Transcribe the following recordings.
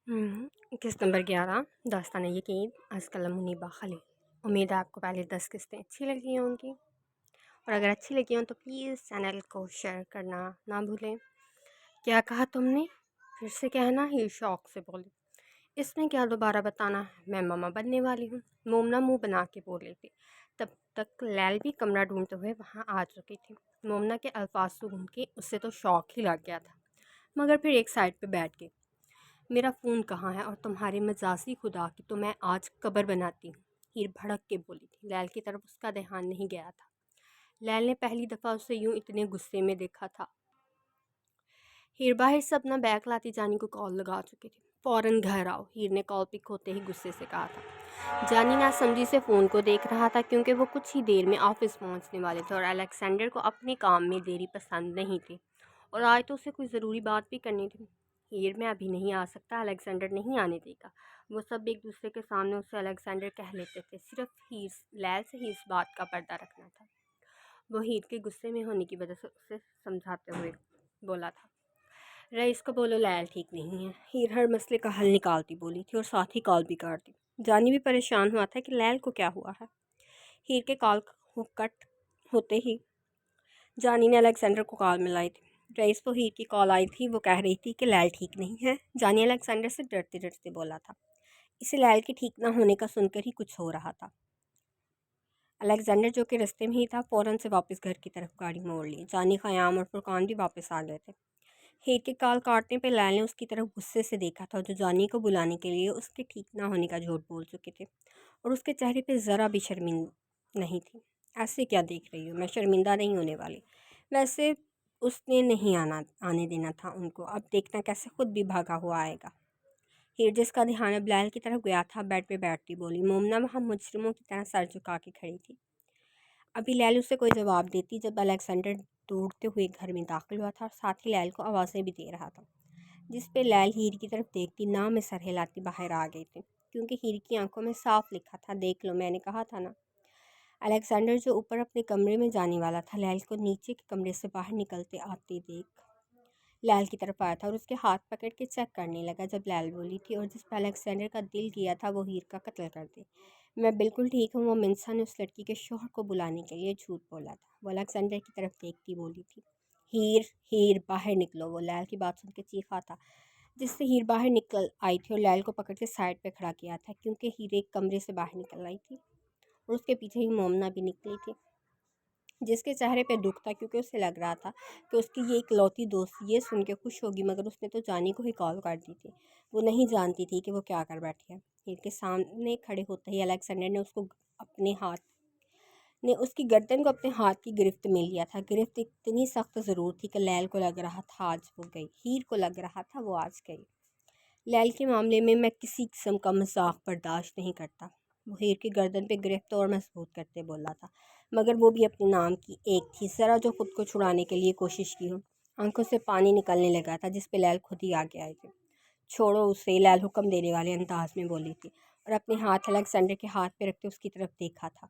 किस्त नंबर 11 दास्तान यकीन अस्कलम मुनीबा खलील। उम्मीद है आपको पहले 10 किस्तें अच्छी लगी होंगी, और अगर अच्छी लगी हों तो प्लीज़ चैनल को शेयर करना ना भूलें। क्या कहा तुमने? फिर से कहना, ही शौक से बोली। इसमें क्या दोबारा बताना है, मैं मामा बनने वाली हूँ। मोमना मुंह बना के बोल रही थी। तब तक लैल भी कमरा ढूंढते हुए वहाँ आ चुकी थी। मोमना के अल्फाज सुन के उससे तो शौक ही लग गया था, मगर फिर एक साइड पे बैठ गई। मेरा फ़ोन कहाँ है, और तुम्हारे मजाजी खुदा की तो मैं आज कब्र बनाती हूँ, हीर भड़क के बोली थी। लैल की तरफ उसका ध्यान नहीं गया था। लैल ने पहली दफ़ा उसे यूं इतने गुस्से में देखा था। हीर बाहर से अपना बैग लाती जानी को कॉल लगा चुकी थी। फ़ौरन घर आओ, हीर ने कॉल पिक होते ही गुस्से से कहा था। जानी नासमझी से फ़ोन को देख रहा था, क्योंकि वो कुछ ही देर में ऑफिस पहुंचने वाले थे और अलेक्जेंडर को अपने काम में देरी पसंद नहीं थी, और आज तो उसे कोई ज़रूरी बात भी करनी थी। हीर में अभी नहीं आ सकता, अलेक्जेंडर नहीं आने देगा। वो सब एक दूसरे के सामने उसे अलेक्जेंडर कह लेते थे। सिर्फ हीर लैल से ही इस बात का पर्दा रखना था। वो हीर के गुस्से में होने की वजह से उसे समझाते हुए बोला था, रईस को बोलो लैल ठीक नहीं है। हीर हर मसले का हल निकालती बोली थी और साथ ही कॉल भी कर दी। जानी भी परेशान हुआ था कि लैल को क्या हुआ है। हीर के कॉल कट होते ही जानी ने अलेक्जेंडर को कॉल मिलाई थी। रईस को हीर की कॉल आई थी, वो कह रही थी कि लैल ठीक नहीं है। जानी अलेक्जेंडर से डरते डरते बोला था। इसे लैल के ठीक ना होने का सुनकर ही कुछ हो रहा था। अलेक्जेंडर जो कि रास्ते में ही था, फ़ौरन से वापस घर की तरफ गाड़ी मोड़ ली। जानी, ख़याम और फुरकान भी वापस आ गए थे। हीर के कॉल काटने पर लैल ने उसकी तरफ गुस्से से देखा था, जो जानी को बुलाने के लिए उसके ठीक ना होने का झूठ बोल चुके थे, और उसके चेहरे पे ज़रा भी शर्मिंदा नहीं थी। ऐसे क्या देख रही हो, मैं शर्मिंदा नहीं होने वाली। वैसे उसने नहीं आने देना था उनको, अब देखना कैसे खुद भी भागा हुआ आएगा। हीर, जिसका ध्यान अब लैल की तरफ गया था, बेड पे बैठती बोली। मोमना वहाँ मुजरिमों की तरह सर झुका के खड़ी थी। अभी लैल उसे कोई जवाब देती जब अलेक्जेंडर दौड़ते हुए घर में दाखिल हुआ था, और साथ ही लैल को आवाज़ें भी दे रहा था, जिस पे लैल हीर की तरफ देखती ना में सर हिलाती बाहर आ गई थी, क्योंकि हीर की आंखों में साफ लिखा था, देख लो, मैंने कहा था ना। अलेक्जेंडर, जो ऊपर अपने कमरे में जाने वाला था, लैल को नीचे के कमरे से बाहर निकलते आते देख लैल की तरफ आया था और उसके हाथ पकड़ के चेक करने लगा। जब लैल बोली थी, और जिस पर अलेक्जेंडर का दिल किया था वो हीर का कत्ल कर दे। मैं बिल्कुल ठीक हूँ। वो मिंसा ने उस लड़की के शोहर को बुलाने के लिए झूठ बोला था, वो अलेक्जेंडर की तरफ देखती बोली थी। हीर, हीर बाहर निकलो, वो लैल की बात सुन के चीखा था, जिससे हीर बाहर निकल आई थी और लैल को पकड़ के साइड पे खड़ा किया था, क्योंकि हीर एक कमरे से बाहर निकल आई थी और उसके पीछे ही मोमना भी निकली थी, जिसके चेहरे पे दुख था, क्योंकि उसे लग रहा था कि उसकी ये इकलौती दोस्त ये सुन के खुश होगी, मगर उसने तो जानी को ही कॉल कर दी थी। वो नहीं जानती थी कि वो क्या कर बैठी है। हीर के सामने खड़े होते ही अलेक्जेंडर ने उसकी गर्दन को अपने हाथ की गिरफ्त में लिया था। गिरफ्त इतनी सख्त ज़रूर थी कि लैल को लग रहा था आज वो गई, हीर को लग रहा था वो आज गई। लैल के मामले में मैं किसी किस्म का मजाक बर्दाश्त नहीं करता, वो हीर की गर्दन पे गिरफ्त और मजबूत करते बोला था, मगर वो भी अपने नाम की एक थी, ज़रा जो खुद को छुड़ाने के लिए कोशिश की हो। आंखों से पानी निकलने लगा था, जिस पे लैल खुद ही आगे आए थे। छोड़ो उसे, लैल हुक्म देने वाले अंदाज में बोली थी, और अपने हाथ अलेक्जेंडर के हाथ पे रखते उसकी तरफ देखा था,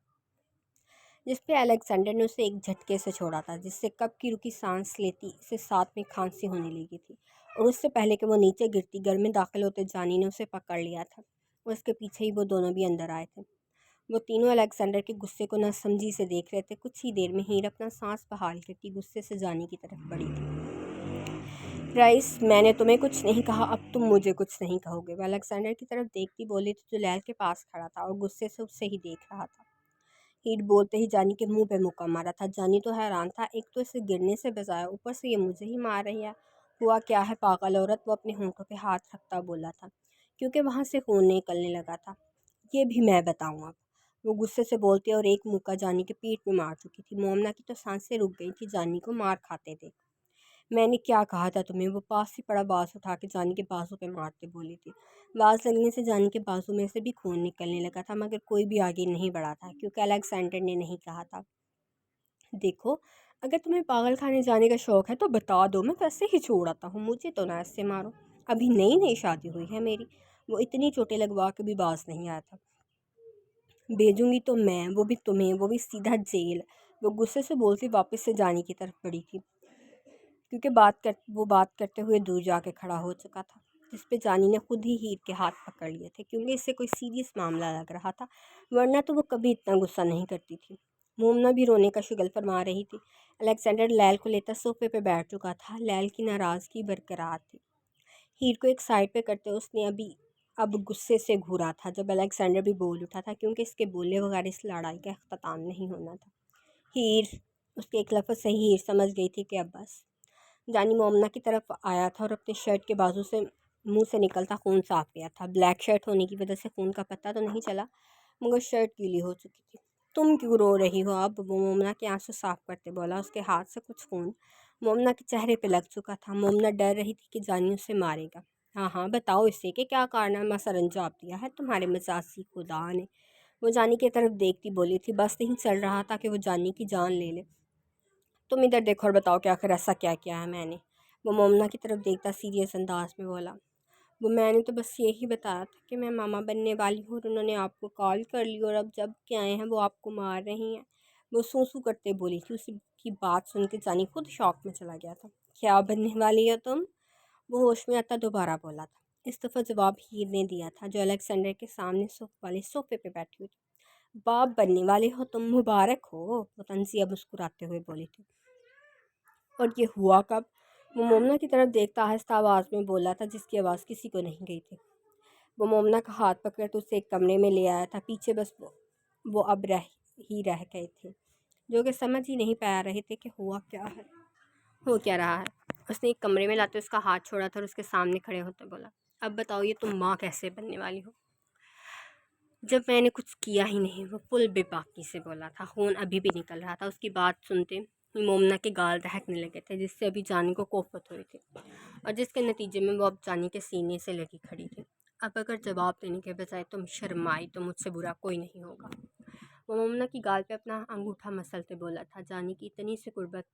जिस पे अलेक्जेंडर ने उसे एक झटके से छोड़ा था, जिससे कब की रुकी सांस लेती इसे साथ में खांसी होने लगी थी, और उससे पहले कि वो नीचे गिरती, घर में दाखिल होते जानी ने उसे पकड़ लिया था, और उसके पीछे ही वो दोनों भी अंदर आए थे। वो तीनों अलेक्जेंडर के गुस्से को नासमझी से देख रहे थे। कुछ ही देर में हीर अपना सांस बहाल करती गुस्से से जानी की तरफ बढ़ी थी। राइस, मैंने तुम्हें कुछ नहीं कहा, अब तुम मुझे कुछ नहीं कहोगे, वह अलेक्जेंडर की तरफ देखती बोली थी, जो लैल के पास खड़ा था और गुस्से से उससे ही देख रहा था। हीर बोलते ही जानी के मुंह पे मुक्का मारा था। जानी तो हैरान था, एक तो इसे गिरने से बचाया, ऊपर से ये मुझे ही मार रही है। हुआ क्या है पागल औरत, वो अपने होंठों पे हाथ रखता बोला था, क्योंकि वहाँ से खून निकलने लगा था। ये भी मैं बताऊँ अब, वो गुस्से से बोलती और एक मुक्का जानी के पीठ में मार चुकी थी। मोमना की तो सांसें रुक गई थी जानी को मार खाते देख। मैंने क्या कहा था तुम्हें, वो पास ही पड़ा बाँस उठा के जानी के बाजू पे मारते बोली थी। बाँस लगने से जानी के बाजू में से भी खून निकलने लगा था, मगर कोई भी आगे नहीं बढ़ा था, क्योंकि अलेक्जेंडर ने नहीं कहा था, देखो, अगर तुम्हें पागल खाने जाने का शौक़ है तो बता दो, मैं वैसे ही छोड़ आता हूँ, मुझे तो ना ऐसे मारो, अभी नई नई शादी हुई है मेरी। वो इतनी चोटें लगवा के भी बाज नहीं आया था। भेजूंगी तो मैं, वो भी तुम्हें, वो भी सीधा जेल। वो गुस्से से बोलती वापस से जानी की तरफ बढ़ी थी, क्योंकि वो बात करते हुए दूर जाके खड़ा हो चुका था। जिस पे जानी ने खुद ही हीर के हाथ पकड़ लिए थे, क्योंकि इससे कोई सीरियस मामला लग रहा था, वरना तो वो कभी इतना गुस्सा नहीं करती थी। मोमना भी रोने का शुगल फरमा रही थी। अलेक्जेंडर लैल को लेकर सोफे पे बैठ चुका था। लैल की नाराज़गी बरकरार थी। हीर को एक साइड पे करते उसने अब गुस्से से घूरा था जब अलेक्जेंडर भी बोल उठा था, क्योंकि इसके बोलने वगैरह इस लड़ाई का अख्ताम नहीं होना था। हीर, उसके एक लफ्ज़ से हीर समझ गई थी कि अब बस। जानी मोमना की तरफ आया था और अपने शर्ट के बाजू से मुंह से निकलता खून साफ किया था। ब्लैक शर्ट होने की वजह से खून का पता तो नहीं चला, मगर शर्ट गीली हो चुकी थी। तुम क्यों रो रही हो? अब वो मोमना के आंसू साफ करते बोला। उसके हाथ से कुछ खून मोमना के चेहरे पे लग चुका था। मोमना डर रही थी कि जानी उसे मारेगा। हाँ हाँ, बताओ इसे कि क्या कारनामा सरअंजाम दिया है तुम्हारे मजाजी खुदा ने। वो जानी की तरफ देखती बोली थी। बस नहीं चल रहा था कि वो जानी की जान ले ले। तुम इधर देखो और बताओ कि आखिर ऐसा क्या किया है मैंने। वो मोमना की तरफ देखता सीरियस अंदाज में बोला। वो मैंने तो बस यही बताया था कि मैं मामा बनने वाली हूँ और उन्होंने आपको कॉल कर ली, और अब जब के आए हैं वो आपको मार रही हैं। वो सूसू करते बोली थी। उसकी बात सुन के जानी खुद शौक में चला गया था। क्या बनने वाली हो तुम? वो होश में आता दोबारा बोला था। इस दफ़ा जवाब हीर ने दिया था, जो अलेक्जेंडर के सामने वाले सोफे पे बैठी हुई थी। बाप बनने वाले हो तुम, मुबारक हो, वो तंजिया मुस्कुराते हुए बोली थी। और ये हुआ कब? वो मोमना की तरफ देखता आहिस्ता आवाज़ में बोला था, जिसकी आवाज़ किसी को नहीं गई थी। वो मोमना का हाथ पकड़ तो उसे एक कमरे में ले आया था। पीछे बस वो अब रह गए थे, जो कि समझ ही नहीं पा रहे थे कि हुआ क्या है, हो क्या रहा है। उसने एक कमरे में लाते उसका हाथ छोड़ा था और उसके सामने खड़े होते बोला, अब बताओ ये तुम माँ कैसे बनने वाली हो, जब मैंने कुछ किया ही नहीं। वो फुल बेबाकी से बोला था। खून अभी भी निकल रहा था। उसकी बात सुनते मोमना के गाल दहकने लगे थे, जिससे अभी जानी को कोफत हुई थी, और जिसके नतीजे में वो अब जानी के सीने से लगी खड़ी थी। अब अगर जवाब देने के बजाय तुम शर्माई तो मुझसे बुरा कोई नहीं होगा। वो मोमना की गाल पे अपना अंगूठा मसलते बोला था। जानी की इतनी सी कुर्बत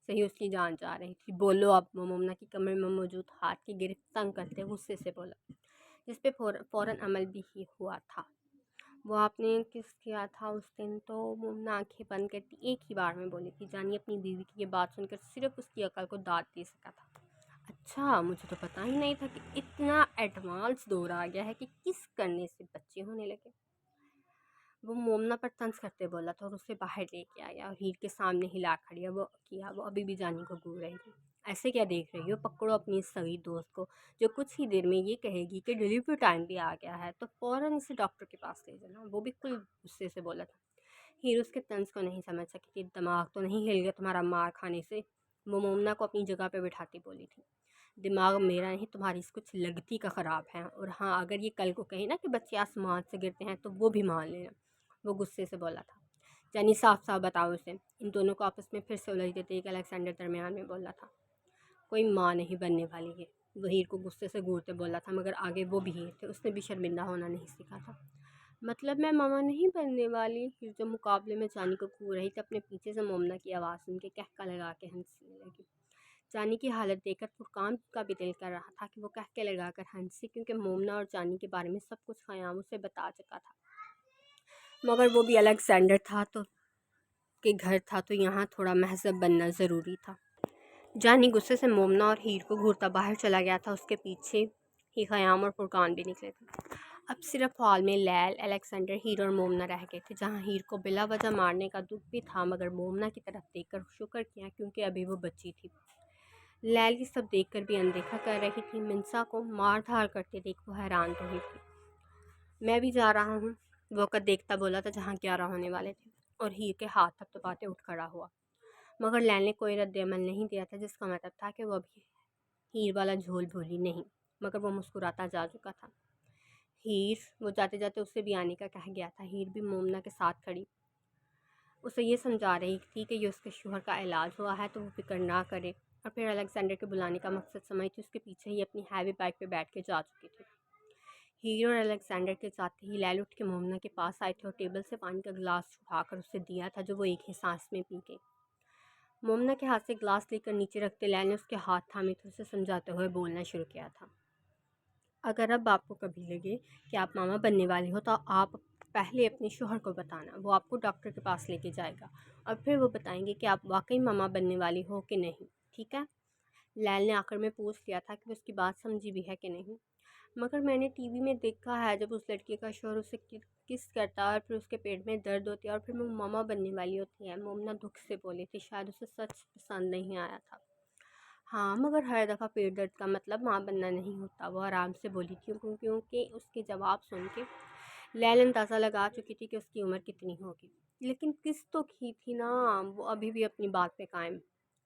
से ही उसकी जान जा रही थी। बोलो अब। वो मोमना की कमर में मौजूद हाथ की गिरफ्त तंग करते गुस्से से बोला, जिस पे फ़ौरन अमल भी ही हुआ था। वो आपने किस किया था उस दिन? तो मुमना आंखें बंद करती एक ही बार में बोली थी। जानी अपनी बीवी की ये बात सुनकर सिर्फ उसकी अकल को दाद दे सका था। अच्छा, मुझे तो पता ही नहीं था कि इतना एडवांस दौर आ गया है कि किस करने से बच्चे होने लगे। वो मोमना पर तंज करते बोला था और उसे बाहर लेके आया और हीर के सामने हिला खड़ी वो अभी भी जानी को घूर रही थी। ऐसे क्या देख रही हो? पकड़ो अपनी सगी दोस्त को, जो कुछ ही देर में ये कहेगी कि डिलीवरी टाइम भी आ गया है, तो फ़ौरन इसे डॉक्टर के पास ले जाना। वो भी कुल गुस्से से बोला था। हीर उसके तंज को नहीं समझ सकी थी। दिमाग तो नहीं हिल गया तुम्हारा मार खाने से? वो मोमना को अपनी जगह पे बिठाती बोली थी। दिमाग मेरा नहीं, तुम्हारी कुछ लगती का ख़राब है। और हाँ, अगर ये कल को कहे ना कि बच्चे आसमान से गिरते हैं तो वो भी मान लेना। वो गुस्से से बोला था। जानी साफ साफ बताओ उसे। इन दोनों को आपस में फिर से उलझ देते एक अलेक्जेंडर दरमियान में बोला था। कोई माँ नहीं बनने वाली है। वो हीर को गुस्से से घूरते बोला था, मगर आगे वो भी हीर थे। उसने भी शर्मिंदा होना नहीं सीखा था। मतलब मैं मामा नहीं बनने वाली? हीर जो मुकाबले में जानी को घूर रही थी, अपने पीछे से मोमना की आवाज़ सुन के कहका लगा के हंसने लगी। जानी की हालत देखकर फुरकान का भी दिल कर रहा था कि वो कहके लगाकर हंसे, क्योंकि मोमना और जानी के बारे में सब कुछ ख़याम उसे बता चुका था। मगर वो भी अलेक्जेंडर था तो के घर था, तो यहाँ थोड़ा महजब बनना ज़रूरी था। जानी गुस्से से मोमना और हीर को घूरता बाहर चला गया था। उसके पीछे ही ख़याम और फुरकान भी निकले थे। अब सिर्फ हॉल में लैल, अलेक्जेंडर, हीर और मोमना रह गए थे, जहाँ हीर को बिला वजह मारने का दुख भी था, मगर मोमना की तरफ देखकर शुक्र किया, क्योंकि अभी वो बच्ची थी। लैल ये सब देखकर भी अनदेखा कर रही थी। मिंसा को मार धार करते देख वो हैरान तो हुई थी। मैं भी जा रहा हूँ, वो कर देखता बोला था जहाँ 11 होने वाले थे, और हीर के हाथ थपथपाते उठ खड़ा हुआ। मगर लैल ने कोई रद्द-ए-अमल नहीं दिया था, जिसका मतलब था कि वो अभी हीर वाला झोल भूली नहीं, मगर वो मुस्कुराता जा चुका था। हीर, वो जाते जाते उससे भी आने का कह गया था। हीर भी मोमना के साथ खड़ी उसे ये समझा रही थी कि ये उसके शोहर का इलाज हुआ है, तो वो फिक्र ना करे। और फिर अलेक्जेंडर के बुलाने का मकसद समझती उसके पीछे ही अपनी हैवी बाइक पे बैठ के जा चुकी थी। हीरो और अलेक्जेंडर के जाते ही लैल उठ के मोमना के पास आए थे और टेबल से पानी का गिलास उठाकर उसे दिया था, जो वो एक ही सांस में पी गई। मोमना के हाथ से गिलास लेकर नीचे रखते लैल ने उसके हाथ थामे थे, उसे समझाते हुए बोलना शुरू किया था। अगर अब आपको कभी लगे कि आप मामा बनने वाली हो, तो आप पहले अपने शोहर को बताना। वो आपको डॉक्टर के पास लेके जाएगा और फिर वो बताएंगे कि आप वाकई मामा बनने वाली हो कि नहीं। ठीक है? लैल ने आखिर में पूछ लिया था कि वो उसकी बात समझी भी है कि नहीं। मगर मैंने टीवी में देखा है जब उस लड़की का शोहर उसे किस करता है और फिर उसके पेट में दर्द होती है और फिर वो मामा बनने वाली होती है। मोमना दुख से बोली थी, शायद उसे सच पसंद नहीं आया था। हाँ, मगर हर दफ़ा पेट दर्द का मतलब माँ बनना नहीं होता, वो आराम से बोली थी, क्योंकि उसके जवाब सुन के लैल अंदाज़ा लगा चुकी थी कि उसकी उम्र कितनी होगी। लेकिन किस तो की थी ना, वो अभी भी अपनी बात पे कायम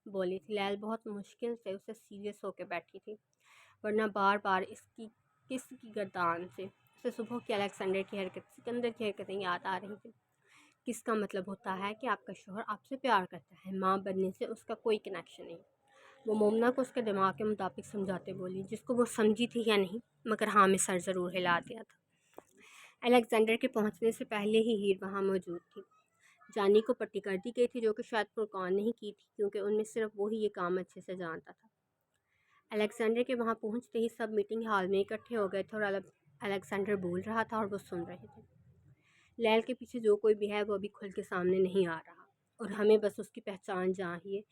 बोली थी। लैल बहुत मुश्किल से उसे सीरियस होकर बैठी थी, वरना बार बार इसकी किस की गर्दान से उसे सुबह की अलेक्जेंडर की हरकत, सिकंदर की हरकतें याद आ रही थी। किसका मतलब होता है कि आपका शोहर आपसे प्यार करता है, माँ बनने से उसका कोई कनेक्शन नहीं। वो मोमना को उसके दिमाग के मुताबिक समझाते बोली, जिसको वो समझी थी या नहीं, मगर हाँ में सर ज़रूर हिला दिया था। अलेक्जेंडर के पहुंचने से पहले ही हीर वहाँ मौजूद थी। जानी को पट्टी कर दी गई थी, जो कि शायद फुरकान नहीं की थी, क्योंकि उनमें सिर्फ वो ही ये काम अच्छे से जानता था। अलेक्जेंडर के वहाँ पहुँचते ही सब मीटिंग हॉल में इकट्ठे हो गए थे और अलेक्जेंडर बोल रहा था और वो सुन रहे थे। लैल के पीछे जो कोई भी है वो अभी खुल के सामने नहीं आ रहा, और हमें बस उसकी पहचान चाहिए।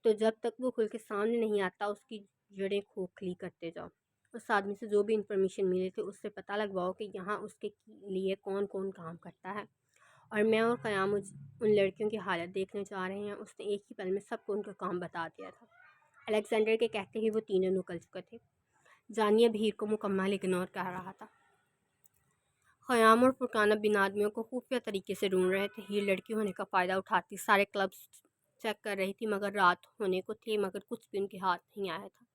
तो जब तक वो खुल के सामने नहीं आता, उसकी जड़ें खोखली करते जाओ। उस आदमी से जो भी इंफॉर्मेशन मिले थे उससे पता लगवाओ कि यहाँ उसके लिए कौन कौन काम करता है। और मैं और क़याम उन लड़कियों की हालत देखने जा रहे हैं। उसने एक ही पल में सबको उनका काम बता दिया था। अलेक्जेंडर के कहते ही वो तीनों निकल चुके थे। जानिया भीड़ को मुकम्मल इग्नोर कर रहा था। क़याम और फुरकाना बिन आदमियों को खुफिया तरीके से ढूंढ रहे थे। हीर लड़की होने का फ़ायदा उठाती सारे क्लब्स चेक कर रही थी, मगर रात होने को थी, मगर कुछ भी उनके हाथ नहीं आया था।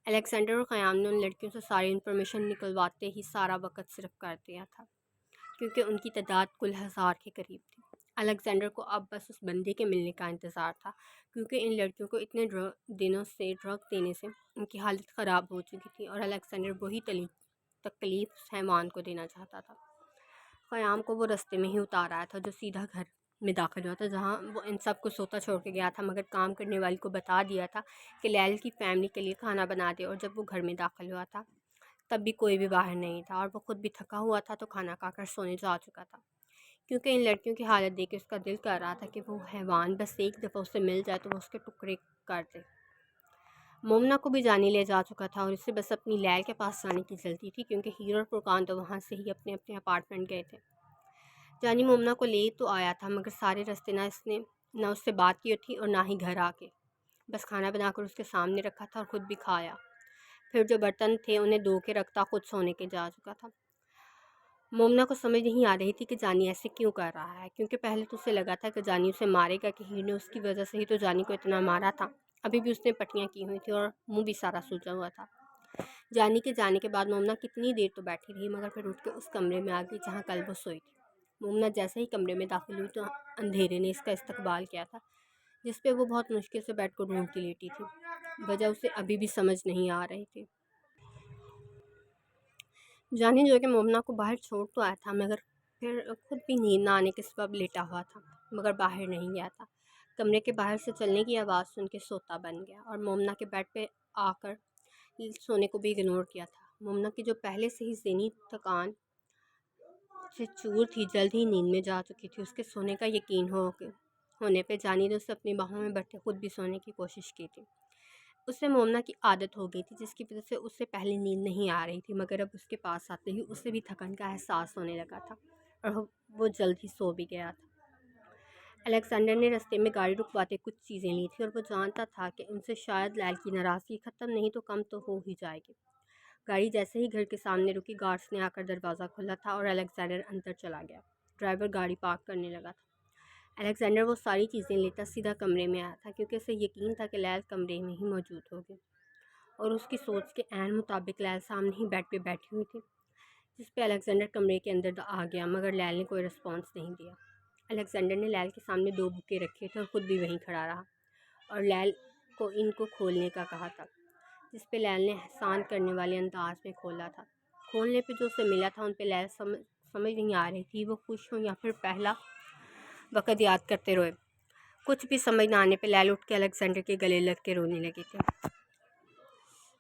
अलेक्जेंडर और क़याम ने उन लड़कियों से सारी इन्फॉर्मेशन निकलवाते ही सारा वक्त सिर्फ कर दिया था, क्योंकि उनकी तादाद कुल 1000 के करीब थी। अलेक्जेंडर को अब बस उस बंदे के मिलने का इंतज़ार था, क्योंकि इन लड़कियों को इतने दिनों से ड्रग देने से उनकी हालत ख़राब हो चुकी थी, और अलेक्जेंडर वही तकलीफ़ सहमान को देना चाहता था। क़याम को वो रास्ते में ही उतार आया था जो सीधा घर में दाखिल हुआ था, जहाँ वो इन सब को सोता छोड़ के गया था, मगर काम करने वाली को बता दिया था कि लैल की फैमिली के लिए खाना बना दे। और जब वो घर में दाखिल हुआ था तब भी कोई भी बाहर नहीं था, और वो खुद भी थका हुआ था, तो खाना खाकर सोने जा चुका था, क्योंकि इन लड़कियों की हालत देख के उसका दिल कर रहा था कि वो हैवान बस एक दफ़ा उससे मिल जाए तो वो उसके टुकड़े कर दे। मोमना को भी जानी ले जा चुका था और इसे बस अपनी लैल के पास जाने की जल्दी थी, क्योंकि हीरो और फुरकान तो वहाँ से ही अपने अपने अपार्टमेंट गए थे। जानी मोमना को ले तो आया था, मगर सारे रास्ते ना उससे बात की थी और ना ही घर आके बस खाना बनाकर उसके सामने रखा था और ख़ुद भी खाया। फिर जो बर्तन थे उन्हें धो के रखता, खुद सोने के जा चुका था। मोमना को समझ नहीं आ रही थी कि जानी ऐसे क्यों कर रहा है, क्योंकि पहले तो उसे लगा था कि जानी उसे मारेगा, कि हीर ने उसकी वजह से ही तो जानी को इतना मारा था। अभी भी उसने पट्टियाँ की हुई थी और मुंह भी सारा सूजा हुआ था। जानी के जाने के बाद मोमना कितनी देर तो बैठी रही, मगर फिर उठ के उस कमरे में आ गई जहाँ कल वो सोई थी। मोमना जैसे ही कमरे में दाखिल हुई तो अंधेरे ने इसका इस्तकबाल किया था, जिस पे वो बहुत मुश्किल से बेड को ढूंढती लेटी थी। वजह उसे अभी भी समझ नहीं आ रही थी। जानी जो कि मोमना को बाहर छोड़ तो आया था, मगर फिर खुद भी नींद ना आने के सबब लेटा हुआ था, मगर बाहर नहीं गया था। कमरे के बाहर से चलने की आवाज़ सुन के सोता बन गया और मोमना के बेड पे आकर सोने को भी इग्नोर किया था। मोमना की जो पहले से ही ज़हनी थकान से चूर थी, जल्द ही नींद में जा चुकी थी। उसके सोने का यकीन होने पे जानी ने उसे अपनी बाहों में बैठे खुद भी सोने की कोशिश की थी। उसे मोमना की आदत हो गई थी, जिसकी वजह से उससे पहले नींद नहीं आ रही थी, मगर अब उसके पास आते ही उसे भी थकन का एहसास होने लगा था और वो जल्द ही सो भी गया था। अलेक्जेंडर ने रास्ते में गाड़ी रुकवाते कुछ चीज़ें ली थी, और वो जानता था कि उनसे शायद लैल की नाराज़गी ख़त्म नहीं तो कम तो हो ही जाएगी। गाड़ी जैसे ही घर के सामने रुकी, गार्ड्स ने आकर दरवाज़ा खोला था और अलेक्जेंडर अंदर चला गया। ड्राइवर गाड़ी पार्क करने लगा था। अलेक्जेंडर वो सारी चीज़ें लेता सीधा कमरे में आया था, क्योंकि उसे यकीन था कि लैल कमरे में ही मौजूद होगी, और उसकी सोच के ऐन मुताबिक लैल सामने ही बेड पे बैठी हुई थी, जिस पे अलेक्जेंडर कमरे के अंदर आ गया, मगर लैल ने कोई रिस्पॉन्स नहीं दिया। अलेक्जेंडर ने लैल के सामने 2 बुके रखे थे और ख़ुद भी वहीं खड़ा रहा और लैल को इनको खोलने का कहा था, जिस पे लैल ने एहसान करने वाले अंदाज में खोला था। खोलने पे जो उसे मिला था उन पे लैल समझ नहीं आ रही थी वो खुश हो या फिर पहला वक़्त याद करते रोए। कुछ भी समझ ना आने पे लैल उठ के अलेक्जेंडर के गले लग के रोने लगी थी।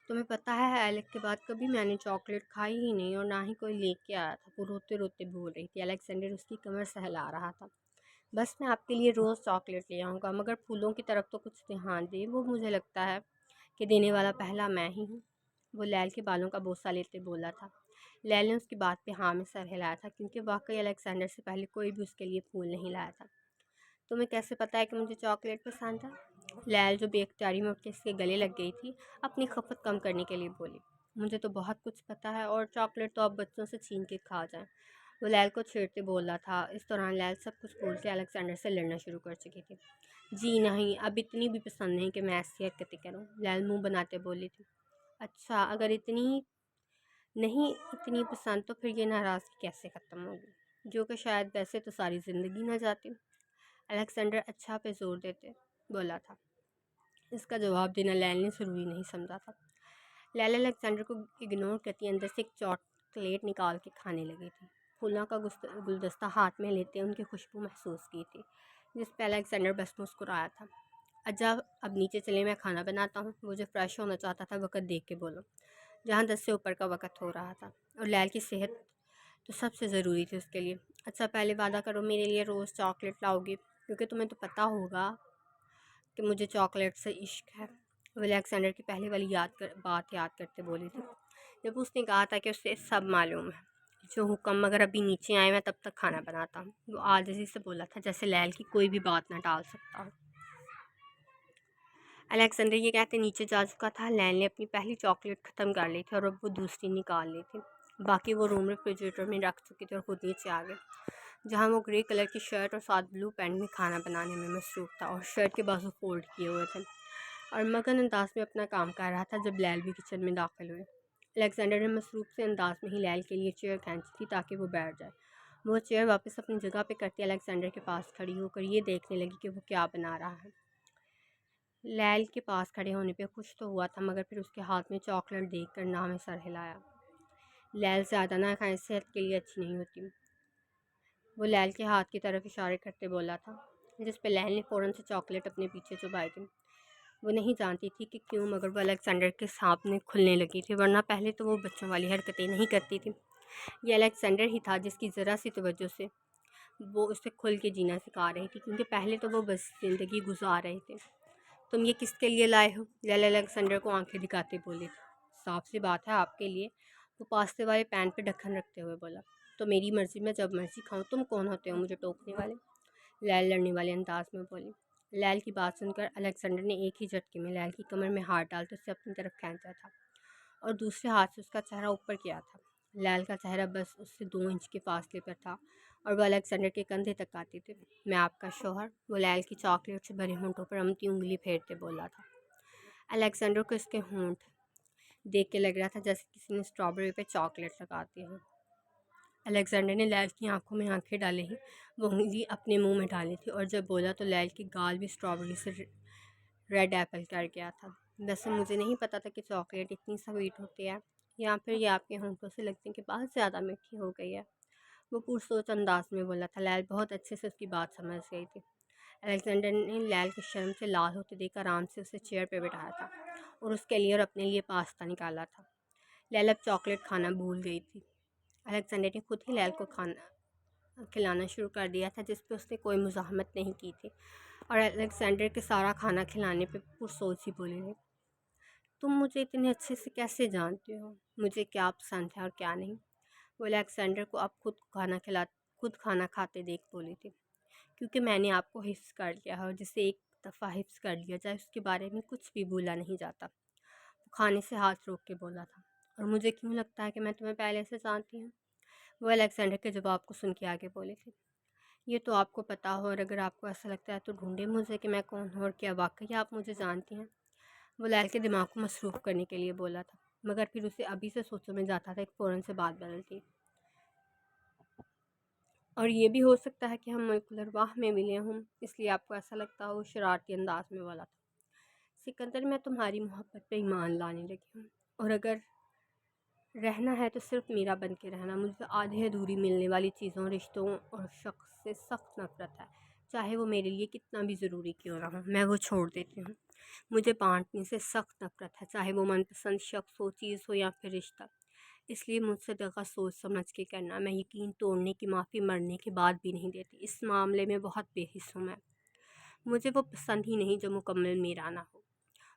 तुम्हें पता है, एलेक के बाद कभी मैंने चॉकलेट खाई ही नहीं और ना ही कोई लेके आया था, वो रोते रोते बोल रही थी। अलेक्जेंडर उसकी कमर सहला रहा था। बस मैं आपके लिए रोज़ चॉकलेट ले आऊँगा, मगर फूलों की तरफ तो कुछ ध्यान दे, वो मुझे लगता है कि देने वाला पहला मैं ही हूँ। वो लैल के बालों का बोसा लेते बोला था। लैल ने उसकी बात पे हाँ में सर हिलाया था, क्योंकि वाकई अलेक्जेंडर से पहले कोई भी उसके लिए फूल नहीं लाया था। तुम्हें कैसे पता है कि मुझे चॉकलेट पसंद है? लैल, जो बेख्तियारी में उठ के इसके गले लग गई थी, अपनी खपत कम करने के लिए बोली। मुझे तो बहुत कुछ पता है, और चॉकलेट तो अब बच्चों से छीन के खा जाए। वो लैल को छेड़ते बोल रहा था। इस दौरान लैल सब कुछ बोल के अलेक्जेंडर से लड़ना शुरू कर चुकी थी। जी नहीं, अब इतनी भी पसंद नहीं कि मैं ऐसी हरकतें करूँ, लैल मुंह बनाते बोली थी। अच्छा, अगर इतनी नहीं इतनी पसंद, तो फिर ये नाराज़गी कैसे ख़त्म होगी, जो कि शायद वैसे तो सारी ज़िंदगी ना जाती। अलेक्जेंडर अच्छा पे जोर देते बोला था। इसका जवाब देना लैल ने ज़रूरी नहीं समझा था। लैला अलेक्जेंडर को इग्नोर करती अंदर से एक चॉकलेट निकाल के खाने लगी थी। फूलों का गुलदस्ता हाथ में लेते उनकी खुशबू महसूस की थी, जिस पर अलेक्जेंडर बस मुस्कुराया था। अच्छा, अब नीचे चले, मैं खाना बनाता हूँ। वो जो फ्रेश होना चाहता था वक़्त देख के बोलो, जहाँ 10 से ऊपर का वक़्त हो रहा था, और लैल की सेहत तो सबसे ज़रूरी थी उसके लिए। अच्छा, पहले वादा करो मेरे लिए रोज़ चॉकलेट लाओगी, क्योंकि तुम्हें तो पता होगा कि मुझे चॉकलेट से इश्क है। वो अलेक्जेंडर की पहले वाली बात याद करते बोली थी, जब उसने कहा था कि उसे सब मालूम है। जो हुक्म, मगर अभी नीचे आए, मैं तब तक खाना बनाता हूँ। वो आजिज़ी से बोला था, जैसे लैल की कोई भी बात ना टाल सकता हो। अलेक्जेंडर ये कहते नीचे जा चुका था। लैल ने अपनी पहली चॉकलेट ख़त्म कर ली थी, और अब वो दूसरी निकाल ली थी। बाकी वो रूम रेफ्रिजरेटर में रख चुकी थी, और खुद नीचे आ गए, जहाँ वो ग्रे कलर की शर्ट और साथ ब्लू पैंट में खाना बनाने में मसरूफ़ था, और शर्ट के बाजू फोल्ड किए हुए थे, और मगन अंदाज में अपना काम कर रहा था। जब लैल भी किचन में दाखिल हुए, अलेक्जेंडर ने मसरूफ़ से अंदाज में ही लैल के लिए चेयर खींची थी ताकि वो बैठ जाए। वो चेयर वापस अपनी जगह पे करती अलेक्जेंडर के पास खड़ी होकर ये देखने लगी कि वो क्या बना रहा है। लैल के पास खड़े होने पे खुश तो हुआ था, मगर फिर उसके हाथ में चॉकलेट देखकर ना में सर हिलाया। लैल, ज़्यादा ना खाएं, सेहत के लिए अच्छी नहीं होती। वो लैल के हाथ की तरफ इशारे करते बोला था, जिस पे लैल ने फ़ौरन से चॉकलेट अपने पीछे चुभाई थी। वो नहीं जानती थी कि क्यों, मगर वो अलेक्जेंडर के सामने खुलने लगी थी, वरना पहले तो वो बच्चों वाली हरकतें नहीं करती थी। ये अलेक्जेंडर ही था जिसकी ज़रा सी तवज्जो से वो उसे खुल के जीना सिखा रही थी, क्योंकि पहले तो वो बस ज़िंदगी गुजार रहे थे। तुम ये किसके लिए लाए हो? लैला अलेक्जेंडर को आंखें दिखाते बोली थी। साफ सी बात है, आपके लिए। वो पास्ते वाले पैन पे ढक्कन रखते हुए बोला। तो मेरी मर्ज़ी, मैं जब मर्ज़ी खाऊं, तुम कौन होते हो मुझे टोकने वाले? लैल लड़ने वाले अंदाज में बोली। लैल की बात सुनकर अलेक्जेंडर ने एक ही झटके में लैल की कमर में हाथ डालकर उसे अपनी तरफ खींचा था, और दूसरे हाथ से उसका चेहरा ऊपर किया था। लैल का चेहरा बस उससे 2 इंच के फासले पर था, और वह अलेक्जेंडर के कंधे तक आती थी। मैं आपका शौहर, वो लैल की चॉकलेट से भरे होंठों पर अमती उंगली फेरते बोला था। अलेक्जेंडर को इसके होंठ देख के लग रहा था जैसे किसी ने स्ट्रॉबेरी पे चॉकलेट लगाती हो। अलेक्जेंडर ने लैल की आंखों में आंखें डाले ही वो उंगली अपने मुंह में डाली थी, और जब बोला तो लैल की गाल भी स्ट्रॉबेरी से रेड एप्पल कर गया था। वैसे मुझे नहीं पता था कि चॉकलेट इतनी स्वीट होती है, या फिर ये आपके होंठों से लगने के बाद ज़्यादा मीठी हो गई है। वो पुरसोच अंदाज में बोला था। लैल बहुत अच्छे से उसकी बात समझ गई थी। अलेक्जेंडर ने लैल की शर्म से लाल होते देख आराम से उसे चेयर पर बैठाया था, और उसके लिए और अपने लिए पास्ता निकाला था। लैल अब चॉकलेट खाना भूल गई थी। अलेक्जेंडर ने खुद ही लैल को खाना खिलाना शुरू कर दिया था, जिस पर उसने कोई मुज़ाहमत नहीं की थी, और अलेक्जेंडर के सारा खाना खिलाने पे पुरसोच ही बोली थी। तुम मुझे इतने अच्छे से कैसे जानते हो मुझे क्या पसंद है और क्या नहीं? वो अलेक्जेंडर को अब खुद खाना खाते देख बोली थी। क्योंकि मैंने आपको हिफ्स कर लिया है, और जिसे एक दफ़ा हिफ्स कर लिया जाए उसके बारे में कुछ भी भूला नहीं जाता। वो खाने से हाथ रोक के बोला था। और मुझे क्यों लगता है कि मैं तुम्हें पहले से जानती हूँ? वो अलेक्जेंडर के जवाब को सुन के आगे बोली थी। ये तो आपको पता हो, और अगर आपको ऐसा लगता है तो ढूंढे मुझे कि मैं कौन हूँ, और क्या वाकई आप मुझे जानती हैं? वो लैल के दिमाग को मसरूफ़ करने के लिए बोला था, मगर फिर उसे अभी से सोचों में जाता था कि फ़ौरन से बात बदलती। और ये भी हो सकता है कि हम मुल्कुल अरवाह में मिले हों, इसलिए आपको ऐसा लगता हो, शरारती अंदाज में बोला था। सिकंदर, मैं तुम्हारी मोहब्बत पे ईमान लाने लगी हूँ, और अगर रहना है तो सिर्फ मेरा बन के रहना। मुझे आधे अधूरी मिलने वाली चीज़ों, रिश्तों और शख्स से सख्त नफरत है, चाहे वो मेरे लिए कितना भी ज़रूरी क्यों ना हो, मैं वो छोड़ देती हूँ। मुझे बांटने से सख्त नफरत है, चाहे वो मनपसंद शख्स हो, चीज़ हो, या फिर रिश्ता। इसलिए मुझसे दगा सोच समझ के करना। मैं यकीन तोड़ने की माफ़ी मरने के बाद भी नहीं देती। इस मामले में बहुत बेहिस हूँ मैं। मुझे वो पसंद ही नहीं जो मुकम्मल मेरा ना हो।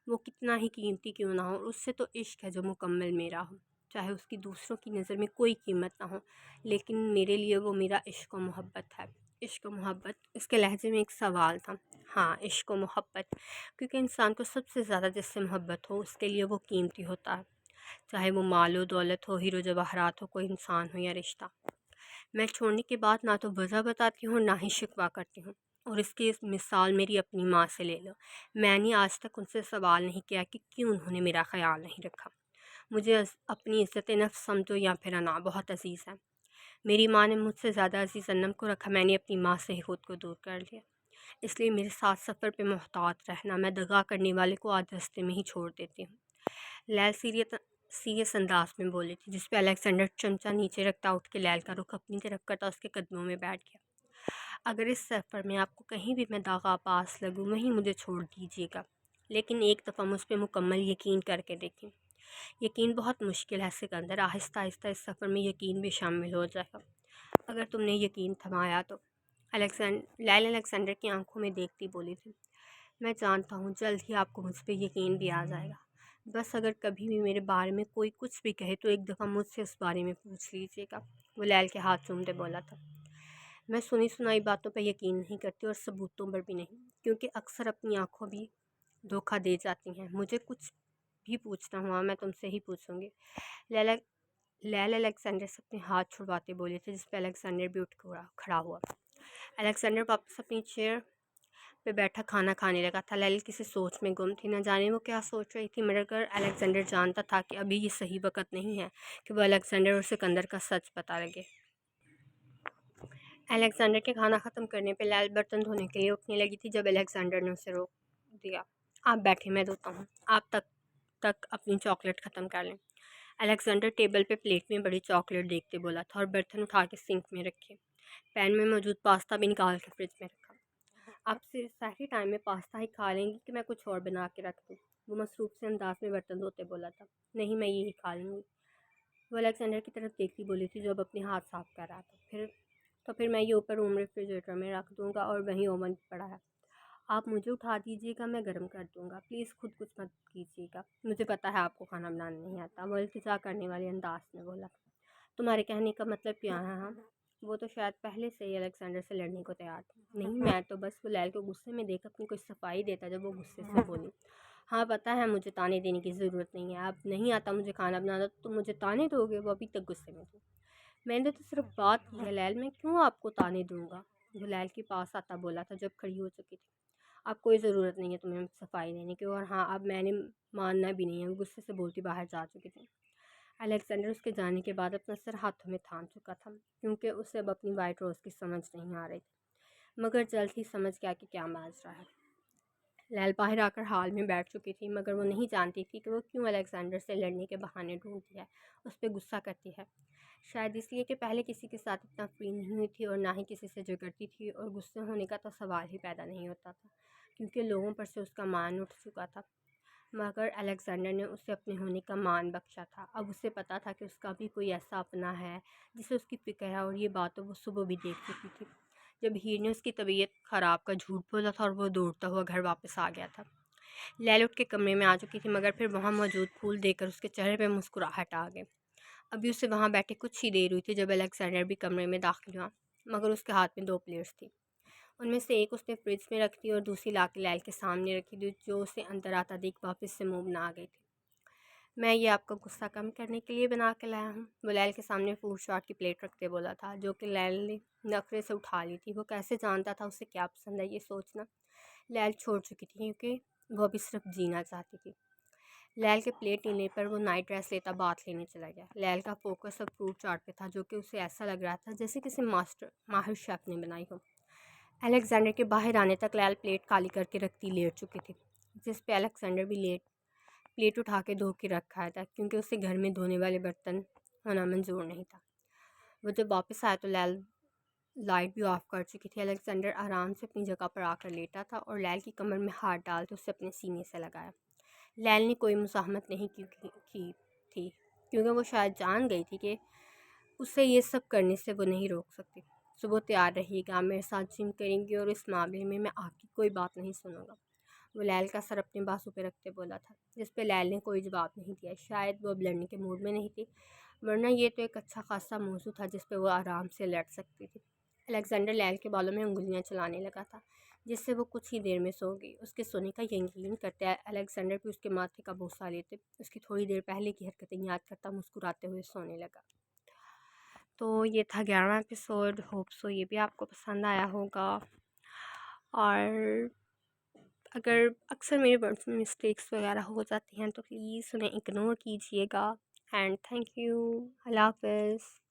वो कितना ही कीमती क्यों ना हो, उससे तो इश्क है जो मुकम्मल मेरा हो, चाहे उसकी दूसरों की नज़र में कोई कीमत ना हो, लेकिन मेरे लिए वो मेरा इश्क व मोहब्बत है। इश्क व मोहब्बत, इसके लहजे में एक सवाल था। हाँ, इश्क व मोहब्बत, क्योंकि इंसान को सबसे ज़्यादा जिससे मोहब्बत हो उसके लिए वो कीमती होता है, चाहे वो मालो दौलत हो, हीरो जवाहरात हो, कोई इंसान हो या रिश्ता। मैं छोड़ने के बाद ना तो वजह बताती हूँ ना ही शिकवा करती हूँ, और इसकी इस मिसाल मेरी अपनी माँ से ले लो। मैंने आज तक उनसे सवाल नहीं किया कि क्यों उन्होंने मेरा ख्याल नहीं रखा। मुझे अपनी इज़्ज़त नफ्स समझो या फिर अना बहुत अजीज़ है। मेरी माँ ने मुझसे ज़्यादा अजीज़ अन्नम को रखा, मैंने अपनी माँ से ही खुद को दूर कर लिया। इसलिए मेरे साथ सफ़र पे मोहतात रहना, मैं दगा करने वाले को आज रास्ते में ही छोड़ देती हूँ। लैल सीरियस अंदाज में बोली थी, जिस पे अलेक्जेंडर चमचा नीचे रखता उठ के लैल का रुख अपनी तरफ करता उसके कदमों में बैठ गया। अगर इस सफ़र में आपको कहीं भी मैं दागा पास लगूँ, वहीं मुझे छोड़ दीजिएगा, लेकिन एक दफ़ा मुझ पर मुकम्मल यकीन करके देखें। यकीन बहुत मुश्किल है सिकंदर, आहिस्ता आहिस्ता इस सफ़र में यकीन भी शामिल हो जाएगा अगर तुमने यकीन थमाया तो। लैल अलेक्जेंडर की आंखों में देखती बोली थी, मैं जानता हूँ जल्द ही आपको मुझ पर यकीन भी आ जाएगा। बस अगर कभी भी मेरे बारे में कोई कुछ भी कहे तो एक दफ़ा मुझसे उस बारे में पूछ लीजिएगा। वो लैल के हाथ चूमते बोला था। मैं सुनी सुनाई बातों पर यकीन नहीं करती और सबूतों पर भी नहीं, क्योंकि अक्सर अपनी आंखों भी धोखा दे जाती हैं। मुझे कुछ भी पूछना हुआ मैं तुमसे ही पूछूंगी। लैला लैल अलेक्जेंडर से अपने हाथ छुड़वाते बोले थे, जिस पर अलेक्जेंडर भी उठ खड़ा हुआ। अलेक्जेंडर वापस अपनी चेयर पे बैठा खाना खाने लगा था। लैल किसी सोच में गुम थी, न जाने वो क्या सोच रही थी, मगर अलेक्जेंडर जानता था कि अभी ये सही वक्त नहीं है कि वो अलेक्जेंडर और सिकंदर का सच पता लगे। अलेक्जेंडर के खाना ख़त्म करने पे लैल बर्तन धोने के लिए उठने लगी थी, जब अलेक्जेंडर ने उसे रोक दिया। आप बैठे, मैं धोता हूँ, आप तक अपनी चॉकलेट ख़त्म कर लें। अलेक्जेंडर टेबल पे प्लेट में बड़ी चॉकलेट देखते बोला था और बर्तन उठा के सिंक में रखे। पैन में मौजूद पास्ता भी निकाल के फ्रिज में रखा। आप सिर्फ सहरी टाइम में पास्ता ही खा लेंगी कि मैं कुछ और बना के रख दूँ? वो मसरूफ़ से अंदाज में बर्तन धोते बोला था। नहीं, मैं यही खा लूँगी। वो अलेक्जेंडर की तरफ देखती बोली थी, जो अब अपने हाथ साफ कर रहा था। फिर मैं ये ऊपर रूम रेफ्रिजरेटर में रख दूँगा और वहीं ओवन पड़ा है। आप मुझे उठा दीजिएगा, मैं गर्म कर दूँगा। प्लीज़ खुद कुछ मत कीजिएगा, मुझे पता है आपको खाना बनाना नहीं आता, वो इल्तिजा करने वाले अंदाज में बोला। तुम्हारे कहने का मतलब क्या है? हाँ, वो तो शायद पहले से ही अलेक्जेंडर से लड़ने को तैयार था। नहीं, मैं तो बस वो लैल को गुस्से में देख अपनी कुछ सफाई देता जब वो गुस्से से बोली। हाँ, पता है मुझे ताने देने की ज़रूरत नहीं है, अब नहीं आता मुझे खाना बनाना तो मुझे ताने दोगे? वो अभी तक गुस्से में थी। मैंने तो सिर्फ बात की है लैल, मैं क्यों आपको ताने दूंगा? वो लैल के पास आता बोला था जब खड़ी हो चुकी थी। अब कोई ज़रूरत नहीं है तुम्हें सफाई देने की, और हाँ, अब मैंने मानना भी नहीं है। वो गुस्से से बोलती बाहर जा चुकी थी। अलेक्जेंडर उसके जाने के बाद अपना सर हाथों में थाम चुका था, क्योंकि उसे अब अपनी वाइट रोज़ की समझ नहीं आ रही थी, मगर जल्द ही समझ गया कि क्या माज रहा है। लैल बाहर आकर हाल में बैठ चुकी थी, मगर वो नहीं जानती थी कि वो क्यों अलेक्जेंडर से लड़ने के बहाने ढूंढती है, उस पर गुस्सा करती है। शायद इसलिए कि पहले किसी के साथ इतना फ्री नहीं हुई थी और ना ही किसी से झगड़ती थी, और गुस्से होने का तो सवाल ही पैदा नहीं होता था, क्योंकि लोगों पर से उसका मान उठ चुका था। मगर अलेक्जेंडर ने उसे अपने होने का मान बख्शा था। अब उसे पता था कि उसका भी कोई ऐसा अपना है जिसे उसकी फ़िक्र है, और ये बातों वो सुबह भी देख चुकी थी, जब हीर ने उसकी तबीयत ख़राब का झूठ बोला था और वो दौड़ता हुआ घर वापस आ गया था। लैल उठ के कमरे में आ चुकी थी, मगर फिर वहाँ मौजूद फूल देखकर उसके चेहरे पर मुस्कुराहट आ गई। अभी उसे वहाँ बैठे कुछ ही देर हुई थी जब अलेक्जेंडर भी कमरे में दाखिल हुआ, मगर उसके हाथ में 2 प्लेट्स थी। उनमें से एक उसने फ्रिज में रख दी और दूसरी लाके लैल के सामने रखी थी, जो उसे अंदर आता देख वापस से मुंह बना गई थी। मैं ये आपका गुस्सा कम करने के लिए बना के लाया हूँ, वो लैल के सामने फूड शॉट की प्लेट रखते बोला था, जो कि लैल ने नखरे से उठा ली थी। वो कैसे जानता था उसे क्या पसंद है, ये सोचना लैल छोड़ चुकी थी, क्योंकि वो अभी सिर्फ जीना चाहती थी। लैल के प्लेट लेने पर वो नाइट ड्रेस लेता बात लेने चला गया। लैल का फोकस अब फ्रूट चाट पे था, जो कि उसे ऐसा लग रहा था जैसे किसी माहिर शेफ ने बनाई हो। अलेक्जेंडर के बाहर आने तक लैल प्लेट खाली करके रखती लेट चुकी थी, जिस पे अलेक्जेंडर भी प्लेट उठा के धो के रखा था, क्योंकि उसे घर में धोने वाले बर्तन होना मंजूर नहीं था। वो जब वापस आया तो लैल लाइट भी ऑफ कर चुकी थी। अलेक्जेंडर आराम से अपनी जगह पर आकर लेटा था और लैल की कमर में हाथ डाल के उसे अपने सीने से लगाया। लैल ने कोई मुज़ाहमत नहीं की थी, क्योंकि वो शायद जान गई थी कि उसे ये सब करने से वो नहीं रोक सकती। सुबह तैयार रहिएगा, मेरे साथ जिम करेंगी और इस मामले में मैं आपकी कोई बात नहीं सुनूंगा। वो लैल का सर अपने बाजू पे रखते बोला था, जिस पे लैल ने कोई जवाब नहीं दिया। शायद वो अब लड़ने के मूड में नहीं थी, वरना ये तो एक अच्छा खासा मौजू था जिस पे वो आराम से लड़ सकती थी। अलेक्जेंडर लैल के बालों में उंगलियां चलाने लगा था, जिससे वो कुछ ही देर में सो गई। उसके सोने का यकीन करते अलेक्जेंडर भी उसके माथे का बोसा लेते उसकी थोड़ी देर पहले की हरकतें याद करता मुस्कुराते हुए सोने लगा। तो ये था 11वां एपिसोड। होप सो ये भी आपको पसंद आया होगा। और अगर अक्सर मेरे वर्ड्स में मिस्टेक्स वगैरह हो जाती हैं तो प्लीज़ उन्हें इग्नोर कीजिएगा। And thank you. अल्लाह हाफ़िज़।